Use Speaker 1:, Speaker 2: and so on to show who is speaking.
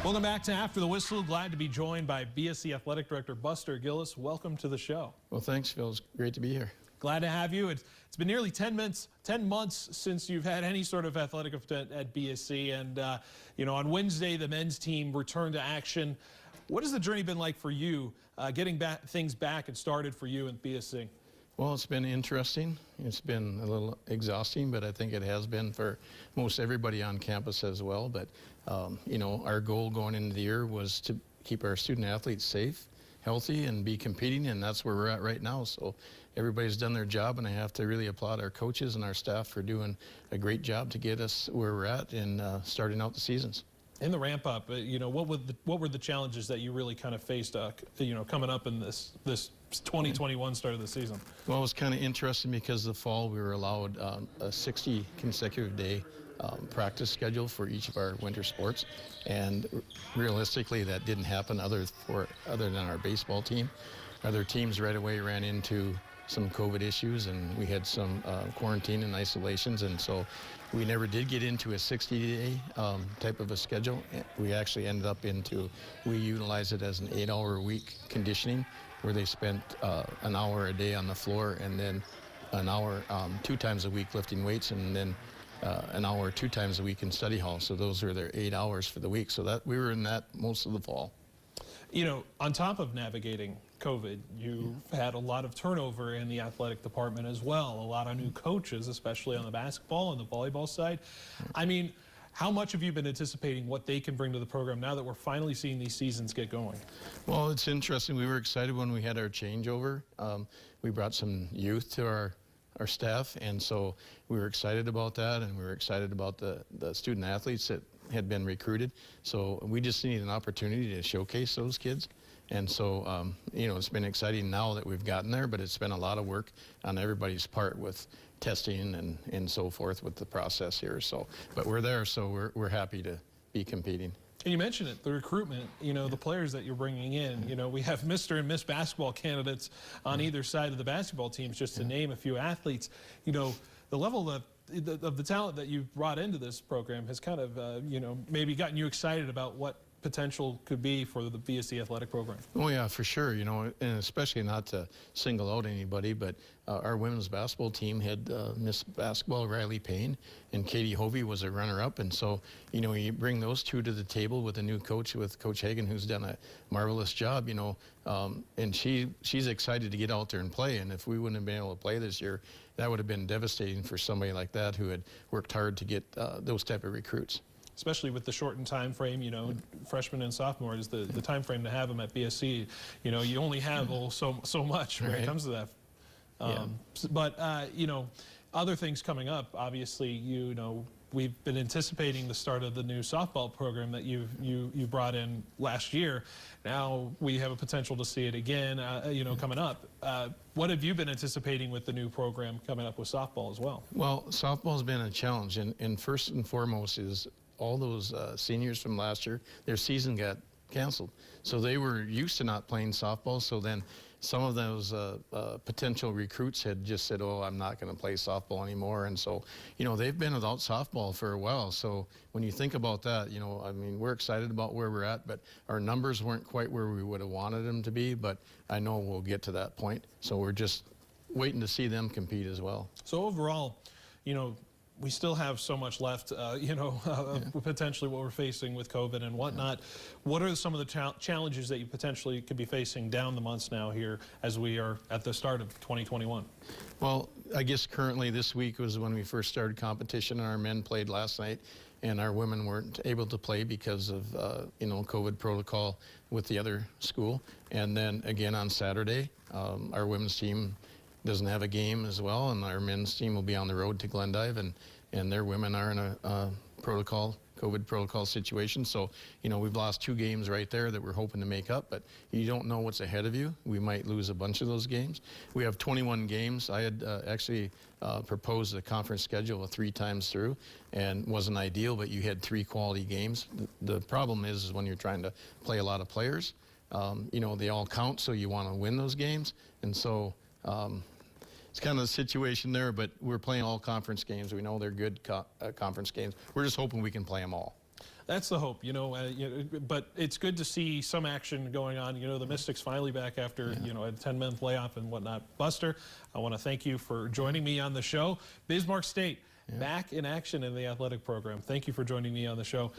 Speaker 1: Welcome back to After the Whistle. Glad to be joined by BSC Athletic Director Buster Gilliss. Welcome to the show.
Speaker 2: Well, thanks, Phil. It's great to be here.
Speaker 1: Glad to have you. It's been nearly 10 months since you've had any sort of athletic event at BSC, and on Wednesday the men's team returned to action. What has the journey been like for you, getting things back and started for you in BSC?
Speaker 2: Well, it's been interesting. It's been a little exhausting, but I think it has been for most everybody on campus as well. But our goal going into the year was to keep our student athletes safe, healthy, and be competing, and that's where we're at right now. So everybody's done their job, and I have to really applaud our coaches and our staff for doing a great job to get us where we're at and starting out the seasons. In
Speaker 1: the ramp up, what were the challenges that you really kind of faced, coming up in this 2021 start of the season?
Speaker 2: Well, it was kind of interesting because the fall we were allowed a 60 consecutive day practice schedule for each of our winter sports, and realistically that didn't happen other than our baseball team. Other teams right away ran into some COVID issues, and we had some quarantine and isolations, and so we never did get into a 60-day type of a schedule. We actually ended up we utilized it as an 8-hour-a-week conditioning, where they spent an hour a day on the floor, and then an hour 2 times a week lifting weights, and then an hour 2 times a week in study hall. So those were their 8 hours for the week. So that we were in that most of the fall.
Speaker 1: On top of navigating COVID, you've had a lot of turnover in the athletic department as well. A lot of new coaches, especially on the basketball and the volleyball side. I mean, how much have you been anticipating what they can bring to the program now that we're finally seeing these seasons get going?
Speaker 2: Well, it's interesting. We were excited when we had our changeover. We brought some youth to our staff, and so we were excited about that, and we were excited about the student athletes that had been recruited. So we just need an opportunity to showcase those kids. And so, it's been exciting now that we've gotten there, but it's been a lot of work on everybody's part with testing and so forth with the process here. So, but we're there, so we're happy to be competing.
Speaker 1: And you mentioned it, the recruitment, the players that you're bringing in. We have Mr. and Miss Basketball candidates on either side of the basketball teams, just to name a few athletes. The level of the talent that you've brought into this program has kind of, maybe gotten you excited about what potential could be for the BSC athletic program.
Speaker 2: Oh yeah, for sure. And especially not to single out anybody, but our women's basketball team had Miss Basketball Riley Payne, and Katie Hovey was a runner-up. And so, you bring those two to the table with a new coach, with Coach Hagan, who's done a marvelous job. And she's excited to get out there and play. And if we wouldn't have been able to play this year, that would have been devastating for somebody like that who had worked hard to get those type of recruits.
Speaker 1: Especially with the shortened time frame, freshman and sophomore is the time frame to have them at BSC. You only have so much when it comes to that. But other things coming up. Obviously, we've been anticipating the start of the new softball program that you brought in last year. Now we have a potential to see it again, coming up. What have you been anticipating with the new program coming up with softball as well?
Speaker 2: Well, softball's been a challenge, and first and foremost is all those seniors from last year, their season got canceled. So they were used to not playing softball, so then some of those potential recruits had just said, oh, I'm not going to play softball anymore. And so, they've been without softball for a while. So when you think about that, we're excited about where we're at, but our numbers weren't quite where we would have wanted them to be, but I know we'll get to that point. So we're just waiting to see them compete as well.
Speaker 1: So overall, we still have so much left, potentially what we're facing with COVID and whatnot. What are some of the challenges that you potentially could be facing down the months now here as we are at the start of 2021?
Speaker 2: Well, I guess currently this week was when we first started competition, and our men played last night, and our women weren't able to play because of, COVID protocol with the other school. And then again on Saturday, our women's team doesn't have a game as well, and our men's team will be on the road to Glendive, and their women are in a COVID protocol situation. So, we've lost 2 games right there that we're hoping to make up, but you don't know what's ahead of you. We might lose a bunch of those games. We have 21 games. I had actually proposed a conference schedule of 3 times through, and wasn't ideal, but you had 3 quality games. The problem is when you're trying to play a lot of players, they all count, so you want to win those games. And so, it's kind of the situation there, but we're playing all conference games. We know they're good conference games. We're just hoping we can play them all.
Speaker 1: That's the hope, but it's good to see some action going on. The Mystics finally back after, a 10-month layoff and whatnot. Buster, I want to thank you for joining me on the show. Bismarck State back in action in the athletic program. Thank you for joining me on the show.